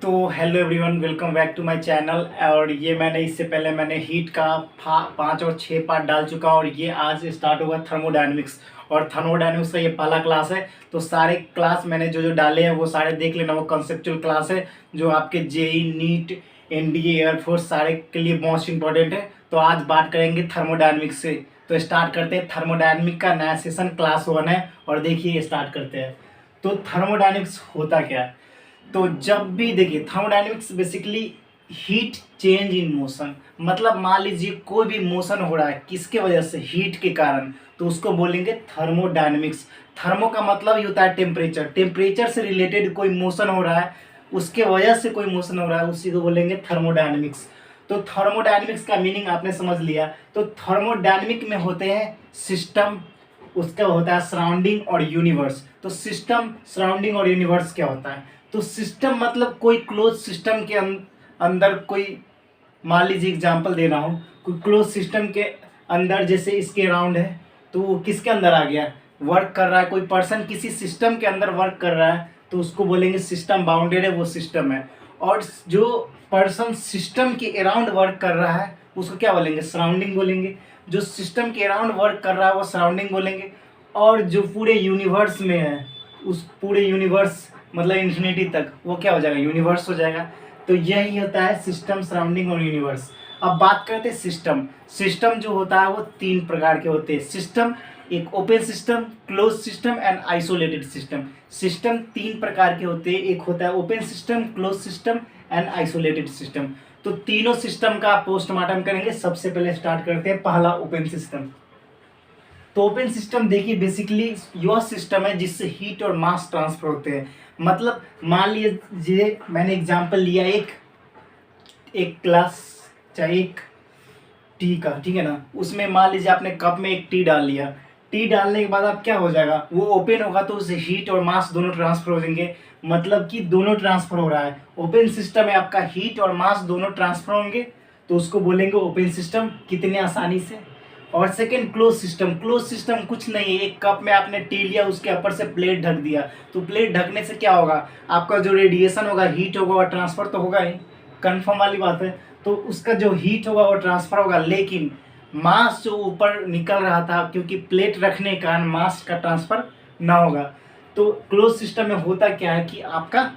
तो hello everyone, welcome back to my channel. और ये इससे पहले मैंने हीट का 5 और 6 पार्ट डाल चुका, और ये आज स्टार्ट होगा थर्मोडायनेमिक्स। और थर्मोडायनेमिक्स का ये पहला क्लास है। तो सारे क्लास मैंने जो जो डाले हैं वो सारे देख लेना। वो कंसेप्चुअल क्लास है जो आपके जेई, नीट, एनडीए, एयरफोर्स सारे के लिए मोस्ट इंपॉर्टेंट है। तो आज बात करेंगे थर्मोडायनेमिक्स से। तो स्टार्ट करते हैं। थर्मोडायनेमिक का नया सेशन क्लास 1 है, और देखिए स्टार्ट करते हैं। तो थर्मोडायनेमिक्स होता क्या है? तो जब भी देखिए, thermodynamics basically heat change in motion. मतलब मान लीजिए कोई भी मोशन हो रहा है, किसके वजह से? हीट के कारण। तो उसको बोलेंगे थर्मोडायनेमिक्स। थर्मो का मतलब ही होता है टेम्परेचर। टेम्परेचर से रिलेटेड कोई मोशन हो रहा है, उसके वजह से कोई मोशन हो रहा है, उसी को बोलेंगे थर्मोडायनेमिक्स। तो थर्मोडायनेमिक्स का मीनिंग आपने समझ लिया। तो थर्मोडायनेमिक में होते हैं सिस्टम, उसका होता है सराउंडिंग और यूनिवर्स। तो सिस्टम, सराउंडिंग और यूनिवर्स क्या होता है? तो सिस्टम मतलब कोई क्लोज सिस्टम के अंदर कोई, मान लीजिए एग्जांपल दे रहा हूँ, कोई क्लोज सिस्टम के अंदर, जैसे इसके अराउंड है, तो वो किसके अंदर आ गया? वर्क कर रहा है। कोई पर्सन किसी सिस्टम के अंदर वर्क कर रहा है, तो उसको बोलेंगे सिस्टम बाउंडेड है, वो सिस्टम है। और जो पर्सन सिस्टम के अराउंड वर्क कर रहा है उसको क्या बोलेंगे? सराउंडिंग बोलेंगे। जो सिस्टम के अराउंड वर्क कर रहा है वो सराउंडिंग बोलेंगे। और जो पूरे यूनिवर्स में है, उस पूरे यूनिवर्स मतलब इन्फिनिटी तक, वो क्या हो जाएगा? यूनिवर्स हो जाएगा। तो यही होता है सिस्टम, सराउंडिंग और यूनिवर्स। अब बात करते हैं सिस्टम। सिस्टम जो होता है वो 3 प्रकार के होते हैं। सिस्टम, एक open system, close system and isolated system. System 3 प्रकार के होते हैं। एक होता है open system, close system and isolated system. तो तीनों सिस्टम का पोस्टमार्टम करेंगे। सबसे पहले स्टार्ट करते हैं पहला ओपन सिस्टम। तो ओपन सिस्टम देखिए बेसिकली यह सिस्टम है जिससे हीट और मास ट्रांसफर होते हैं। मतलब मान लीजिए मैंने एग्जांपल लिया एक एक ग्लास, चाहे एक टी का, ठीक है ना। उसमें मान लीजिए आपने कप में एक टी डाल लिया। टी डालने के बाद अब क्या हो जाएगा? वो ओपन होगा तो उससे हीट और मास दोनों ट्रांसफर हो जाएंगे। मतलब कि दोनों ट्रांसफर हो रहा है। ओपन सिस्टम में आपका हीट और मास दोनों ट्रांसफर होंगे, तो उसको बोलेंगे ओपन सिस्टम। कितने आसानी से। और second close system. Close system कुछ नहीं है, एक कप में आपने टी लिया, उसके ऊपर से प्लेट ढक दिया। तो प्लेट ढकने से क्या होगा? आपका जो रेडिएशन होगा, हीट होगा, और ट्रांसफर तो होगा ही, कंफर्म वाली बात है। तो उसका जो हीट होगा वो ट्रांसफर होगा, लेकिन मास जो ऊपर निकल रहा था, क्योंकि प्लेट रखने के कारण मास का ट्रांसफर ना होगा। तो क्लोज सिस्टम में होता क्या है कि आपका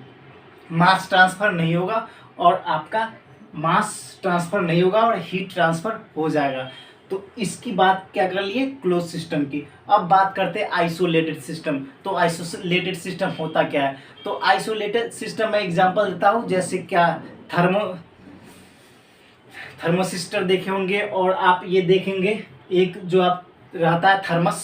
मास ट्रांसफर नहीं होगा, और आपका मास ट्रांसफर नहीं होगा और हीट ट्रांसफर हो जाएगा। तो इसकी बात क्या कर लिए? क्लोज सिस्टम की। अब बात करते हैं आइसोलेटेड सिस्टम। तो आइसोलेटेड सिस्टम होता क्या है? तो आइसोलेटेड सिस्टम में एग्जांपल देता हूँ, जैसे क्या, थर्मोसिस्टर देखे होंगे, और आप ये देखेंगे एक जो आप रहता है थर्मस।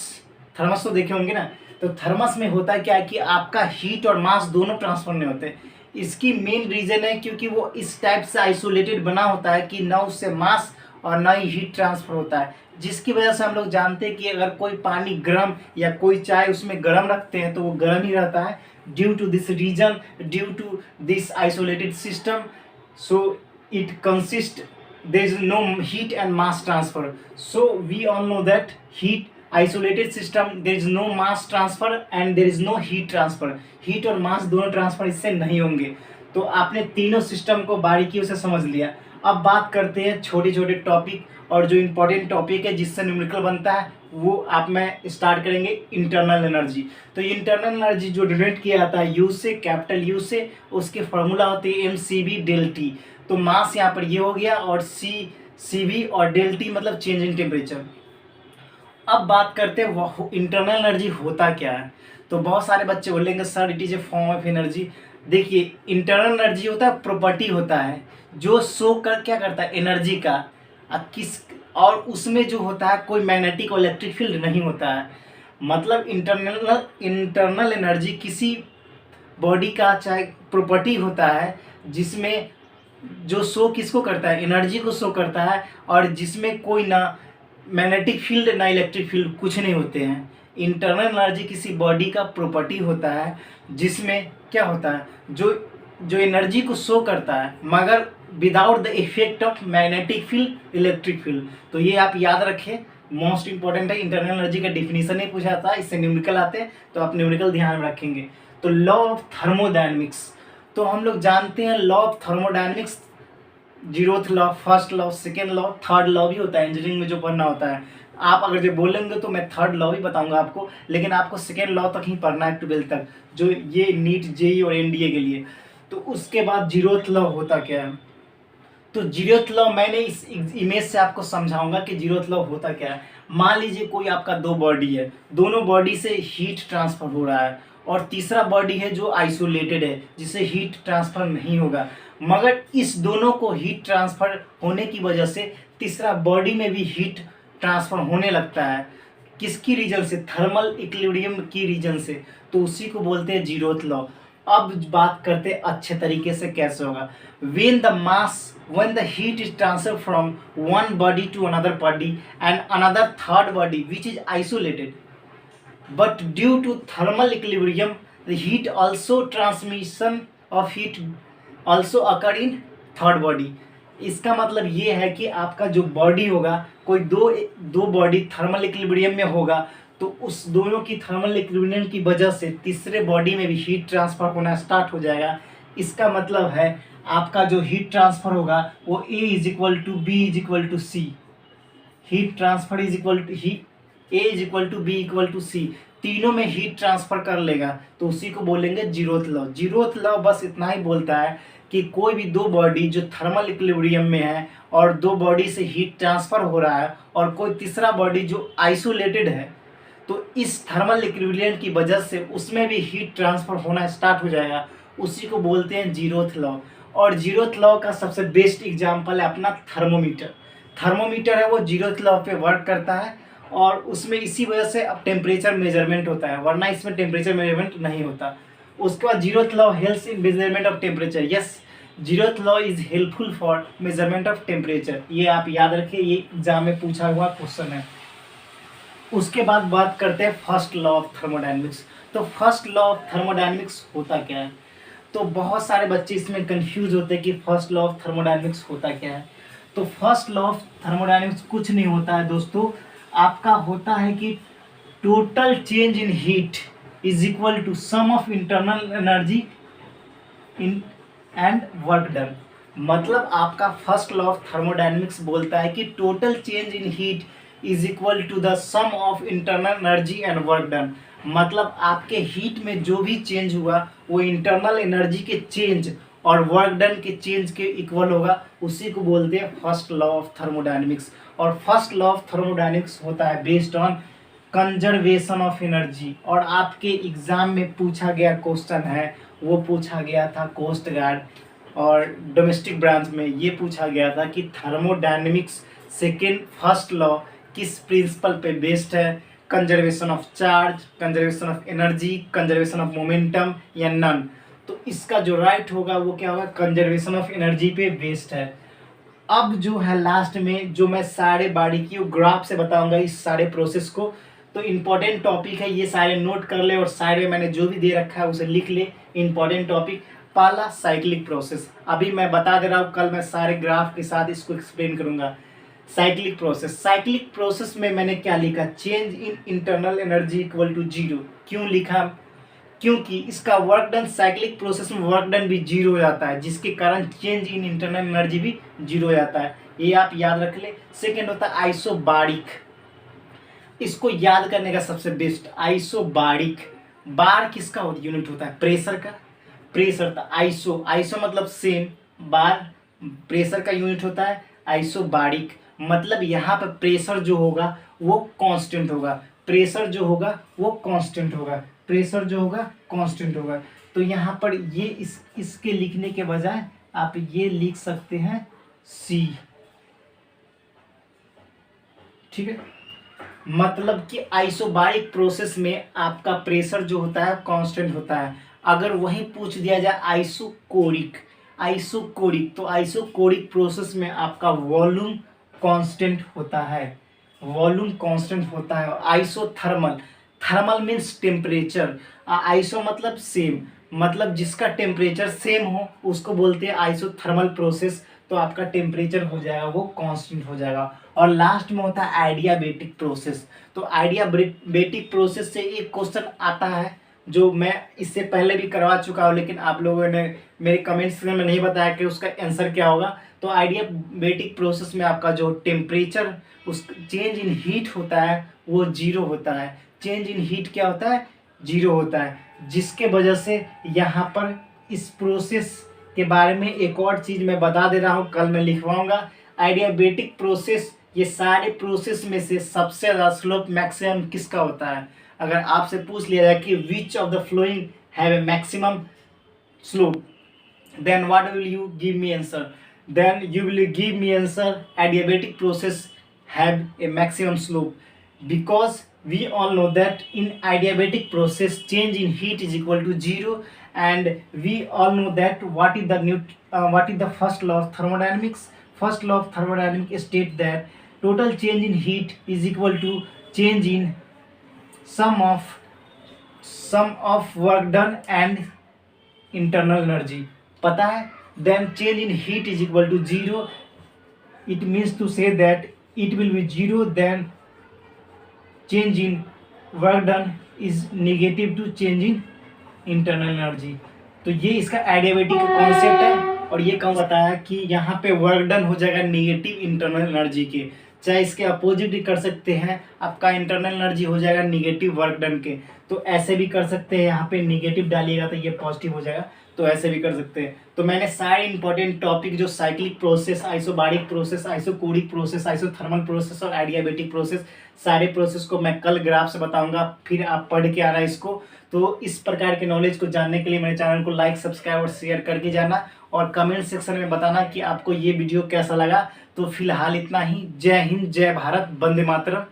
थर्मस तो देखे होंगे ना। तो थर्मस में होता है क्या है कि आपका हीट और मास दोनों ट्रांसफर नहीं होते। इसकी मेन रीजन है क्योंकि वो इस टाइप से आइसोलेटेड बना होता है कि ना उससे मास और ना ही हीट ट्रांसफर होता है। जिसकी वजह से हम लोग जानते हैं कि अगर कोई पानी गर्म या कोई चाय उसमें गर्म रखते हैं तो वो गर्म ही रहता है। Due to this reason, due to this isolated system, so it consists, there is no heat and mass transfer. So we all know that heat, isolated system, there is no mass transfer and there is no heat transfer. heat और mass दोनों transfer इससे नहीं होंगे। तो आपने तीनों system को बारीकियों से समझ लिया। अब बात करते हैं छोटे छोटे टॉपिक, और जो इम्पोर्टेंट टॉपिक है जिससे न्यूमेरिकल बनता है वो आप में स्टार्ट करेंगे। Internal energy. तो इंटरनल एनर्जी जो डिनोट किया जाता है यू से, कैपिटल यू से, उसके फॉर्मूला होती है mcv डेल टी। तो मास यहाँ पर ये हो गया, और cv और डेल टी मतलब चेंज इन टेम्परेचर। अब बात करते हैं इंटरनल एनर्जी होता क्या है। तो बहुत सारे बच्चे बोलेंगे sir it is a form of energy. देखिए इंटरनल एनर्जी होता है, प्रॉपर्टी होता है जो शो कर क्या करता है? एनर्जी का। किस, और उसमें जो होता है कोई मैग्नेटिक और इलेक्ट्रिक फील्ड नहीं होता है। मतलब इंटरनल एनर्जी किसी बॉडी का चाहे प्रॉपर्टी होता है जिसमें जो शो किसको करता है? एनर्जी को शो करता है, और जिसमें कोई ना मैग्नेटिक फील्ड ना इलेक्ट्रिक फील्ड कुछ नहीं होते हैं। इंटरनल एनर्जी किसी बॉडी का प्रॉपर्टी होता है जिसमें क्या होता है? जो जो एनर्जी को शो करता है मगर without the effect of magnetic field, electric field. तो ये आप याद रखें, मोस्ट इंपॉर्टेंट है। इंटरनल एनर्जी का डिफिनीशन ही पूछा था, इससे न्यूमेरिकल आते हैं, तो आप न्यूमेरिकल ध्यान में रखेंगे। तो लॉ ऑफ थर्मोडायनेमिक्स। तो हम लोग जानते हैं law of thermodynamics, zeroth law, first law, second law, third law भी होता है इंजीनियरिंग में जो पढ़ना होता है। आप अगर जो बोलेंगे तो मैं थर्ड लॉ भी बताऊंगा आपको, लेकिन आपको सेकेंड लॉ तक ही पढ़ना है 12th तक, जो ये नीट, जेई और एनडीए के लिए। तो उसके बाद जीरोथ लॉ होता क्या है। तो जीरोथ लॉ मैंने इस इमेज से आपको समझाऊंगा कि जीरोथ लॉ होता क्या है। मान लीजिए कोई आपका दो बॉडी है, दोनों बॉडी से हीट ट्रांसफर हो रहा है, और तीसरा बॉडी है जो आइसोलेटेड है जिसे हीट ट्रांसफर नहीं होगा, मगर इस दोनों को हीट ट्रांसफर होने की वजह से तीसरा बॉडी में भी हीट ट्रांसफर होने लगता है। किसकी रीजन से, थर्मल इक्विलिब्रियम की रीजन से, तो उसी को बोलते हैं जीरोथ लॉ। अब बात करते हैं अच्छे तरीके से कैसे होगा। when the heat is transferred from one body to another body and another third body which is isolated, but due to thermal equilibrium the heat also transmission of heat also occur in third body। इसका मतलब ये है कि आपका जो body होगा, कोई दो बॉडी थर्मल इक्विलिब्रियम में होगा, तो उस दोनों की थर्मल इक्विलिब्रियम की वजह से तीसरे बॉडी में भी हीट ट्रांसफर होना स्टार्ट हो जाएगा। इसका मतलब है आपका जो हीट ट्रांसफर होगा वो A is equal to B is equal to C, heat transfer is equal to A is equal to B equal to C, तीनों में हीट ट्रांसफर कर लेगा, तो उसी को बोलेंगे जीरोथ लॉ। जीरोथ लॉ बस इतना ही बोलता है कि कोई भी दो बॉडी जो थर्मल इक्विलिब्रियम में है और दो बॉडी से हीट ट्रांसफर हो रहा है, और कोई तीसरा बॉडी जो आइसोलेटेड है, तो इस थर्मल इक्विलिब्रियम की वजह से उसमें भी हीट ट्रांसफर होना स्टार्ट हो जाएगा, उसी को बोलते हैं जीरोथ लॉ। और जीरोथ लॉ का सबसे बेस्ट एग्जांपल है अपना थर्मोमीटर। थर्मोमीटर है वो जीरोथ लॉ पे वर्क करता है, और उसमें इसी वजह से अब टेम्परेचर मेजरमेंट होता है, वरना इसमें टेम्परेचर मेजरमेंट नहीं होता। उसके बाद zeroth law helps in measurement of temperature. Yes, zeroth law is helpful for measurement of temperature. ये आप याद रखिए, ये एग्जाम में पूछा हुआ क्वेश्चन है। उसके बाद बात करते हैं फर्स्ट लॉ ऑफ थर्मोडायनेमिक्स। तो फर्स्ट लॉ ऑफ थर्मोडायनेमिक्स होता क्या है। तो बहुत सारे बच्चे इसमें कंफ्यूज होते हैं कि फर्स्ट लॉ ऑफ थर्मोडायनेमिक्स होता क्या है। तो फर्स्ट लॉ ऑफ थर्मोडायनेमिक्स कुछ नहीं होता है दोस्तों, आपका होता है कि total change in heat is equal to sum of internal energy in and work done. मतलब आपका फर्स्ट लॉ ऑफ थर्मोडायनेमिक्स बोलता है कि total change in heat is equal to the sum of internal energy and work done. मतलब आपके heat में जो भी चेंज हुआ वो इंटरनल एनर्जी के चेंज और वर्क डन के चेंज के इक्वल होगा, उसी को बोलते हैं फर्स्ट लॉ ऑफ थर्मोडायनेमिक्स। और फर्स्ट लॉ ऑफ थर्मोडायनेमिक्स होता है based on conservation of energy. और आपके एग्जाम में पूछा गया क्वेश्चन है, वो पूछा गया था कोस्ट गार्ड और डोमेस्टिक ब्रांच में, ये पूछा गया था कि थर्मोडायनेमिक्स सेकेंड फर्स्ट लॉ किस प्रिंसिपल पे बेस्ड है, conservation of charge, conservation of energy, conservation of momentum या नन। तो इसका जो राइट होगा वो क्या होगा, कंजर्वेशन ऑफ एनर्जी पे बेस्ड है। अब जो है लास्ट में जो मैं सारे बारीकी ग्राफ से बताऊंगा इस सारे प्रोसेस को, तो इम्पोर्टेंट टॉपिक है, ये सारे नोट कर ले और सारे मैंने जो भी दे रखा है उसे लिख ले। इम्पोर्टेंट टॉपिक पहला साइक्लिक प्रोसेस, अभी मैं बता दे रहा हूँ, कल मैं सारे ग्राफ के साथ इसको एक्सप्लेन करूंगा। साइक्लिक प्रोसेस, साइक्लिक प्रोसेस में मैंने क्या लिखा, change in internal energy equal to zero. क्यों लिखा, क्योंकि इसका वर्क डन, साइक्लिक प्रोसेस में वर्क डन भी जीरो हो जाता है, जिसके कारण चेंज इन इंटरनल एनर्जी भी जीरो हो जाता है, ये आप याद रख ले। सेकेंड होता है आइसोबारिक, इसको याद करने का सबसे बेस्ट आइसोबारिक। बार किसका यूनिट होता है, प्रेशर का, प्रेशर था आइसो, आइसो मतलब सेम, बार प्रेशर का यूनिट होता है आइसोबारिक। मतलब यहाँ पर प्रेशर जो होगा वो कांस्टेंट होगा, प्रेशर जो होगा वो कांस्टेंट होगा, प्रेशर जो होगा कांस्टेंट होगा। तो यहाँ पर ये इसके लिखने के बजाय आप ये लिख सकते हैं C, ठीक है। मतलब कि आइसोबारिक प्रोसेस में आपका प्रेशर जो होता है कांस्टेंट होता है। अगर वही पूछ दिया जाए आइसोकोरिक, आइसोकोरिक, तो आइसोकोरिक प्रोसेस में आपका वॉल्यूम कांस्टेंट होता है, वॉल्यूम कांस्टेंट होता है। Isothermal, thermal means temperature, iso मतलब सेम, मतलब जिसका टेम्परेचर सेम हो उसको बोलते हैं आइसोथर्मल प्रोसेस, तो आपका टेम्परेचर हो जाएगा वो कांस्टेंट हो जाएगा। और लास्ट में होता है आइडियाबैटिक प्रोसेस। तो आइडियाबैटिक प्रोसेस से एक क्वेश्चन आता है, जो मैं इससे पहले भी करवा चुका हूँ, लेकिन आप लोगों ने मेरे कमेंट सेक्शन में नहीं बताया कि उसका आंसर क्या होगा। तो आइडियाबैटिक प्रोसेस में आपका जो टेम्परेचर उस चेंज इन हीट होता है वो जीरो होता है। चेंज इन हीट क्या होता है? जीरो होता है, जिसके वजह से यहाँ पर इस प्रोसेस के बारे में एक और चीज़ मैं बता दे रहा हूँ, कल मैं लिखवाऊंगा। आइडियाबैटिक प्रोसेस, ये सारे प्रोसेस में से सबसे ज़्यादा स्लोप मैक्सिमम किसका होता है? अगर आपसे पूछ लिया जाए कि which of the flowing have a maximum slope, then what will you give me answer? Then you will give me answer adiabatic process have a maximum slope, because we all know that in adiabatic process change in heat is equal to zero, and we all know that what is the first law of thermodynamics. First law of thermodynamics state that total change in heat is equal to change in sum of work done and internal energy. पता है? Then change in heat is equal to zero. It means to say that it will be zero, then change in work done is negative to change in internal energy. तो ये इसका adiabatic का concept है, और ये कौन बताया कि यहाँ पे वर्क डन हो जाएगा नेगेटिव इंटरनल एनर्जी के। चाहे इसके अपोजिट भी कर सकते हैं, आपका इंटरनल एनर्जी हो जाएगा निगेटिव वर्क डन के। तो ऐसे भी कर सकते हैं, यहाँ पे निगेटिव डालिएगा तो ये पॉजिटिव हो जाएगा, तो ऐसे भी कर सकते हैं। तो मैंने सारे इंपॉर्टेंट टॉपिक जो cyclic process, isobaric process, isochoric process, isothermal process और एडियाबैटिक प्रोसेस, सारे प्रोसेस को मैं कल ग्राफ से बताऊंगा, फिर आप पढ़ के आना इसको। तो इस प्रकार के नॉलेज को जानने के लिए मेरे चैनल को लाइक, सब्सक्राइब और शेयर करके जाना, और कमेंट सेक्शन में बताना कि आपको ये वीडियो कैसा लगा। तो फिलहाल इतना ही। जय हिंद, जय भारत, वंदे मातरम।